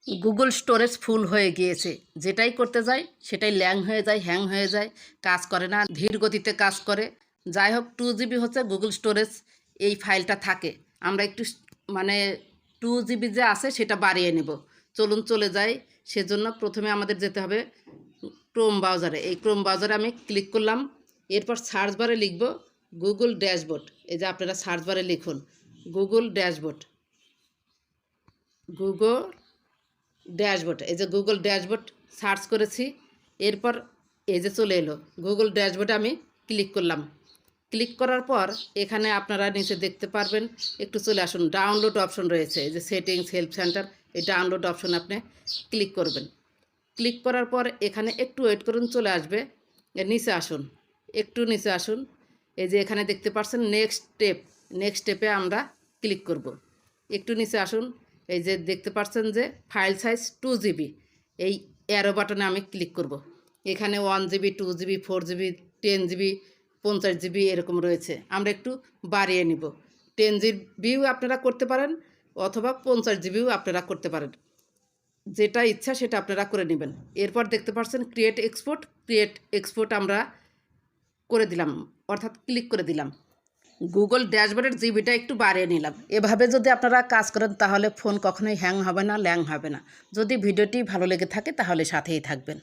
Google storage full হয়ে গিয়েছে। যেটাই করতে যাই সেটাই ল্যাং হয়ে যায়, হ্যাং হয়ে যায়, কাজ করে না, ধীর গতিতে কাজ করে। যাই হোক, 2 GB হচ্ছে গুগল স্টোরেজ এই ফাইলটা থাকে। আমরা একটু মানে 2 GB যে আছে সেটা বাড়িয়ে নেব। চলুন চলে যাই। সেজন্য প্রথমে আমাদের যেতে হবে ক্রোম ব্রাউজারে। এই ক্রোম ব্রাউজারে আমি ক্লিক করলাম। এরপর সার্চ বারে লিখব গুগল ড্যাশবোর্ড। এই যে আপনারা সার্চ বারে লিখুন গুগল ড্যাশবোর্ড, গুগল ড্যাশবোর্ড। এই যে গুগল ড্যাশবোর্ড সার্চ করেছি। এরপর এই যে চলে এলো গুগল ড্যাশবোর্ডে আমি ক্লিক করলাম। ক্লিক করার পর এখানে আপনারা নিচে দেখতে পারবেন, একটু চলে আসুন, ডাউনলোড অপশন রয়েছে। এই যে সেটিংস, হেল্প সেন্টার, এই ডাউনলোড অপশন আপনি ক্লিক করবেন। ক্লিক করার পর এখানে একটু ওয়েট করুন, চলে আসবে। এর নিচে আসুন, একটু নিচে আসুন। এই যে এখানে দেখতে পাচ্ছেন নেক্সট স্টেপ, নেক্সট স্টেপে আমরা ক্লিক করব। একটু নিচে আসুন। এই যে দেখতে পাচ্ছেন যে ফাইল সাইজ 2 GB, এই অ্যারো বাটনে আমি ক্লিক করব। এখানে 1 GB, 2 GB, 4 GB, 10 GB, 50 GB এরকম রয়েছে। আমরা একটু বাড়িয়ে নিব। 10 GB আপনারা করতে পারেন অথবা 50 GB আপনারা করতে পারেন, যেটা ইচ্ছা সেটা আপনারা করে নেবেন। এরপর দেখতে পাচ্ছেন ক্রিয়েট এক্সপোর্ট, ক্রিয়েট এক্সপোর্ট আমরা করে দিলাম, অর্থাৎ ক্লিক করে দিলাম। গুগল ড্যাশবোর্ডের জিবিটা একটু বাড়িয়ে নিলাম। এভাবে যদি আপনারা কাজ করেন তাহলে ফোন কখনোই হ্যাং হবে না, ল্যাং হবে না। যদি ভিডিওটি ভালো লেগে থাকে তাহলে সাথেই থাকবেন।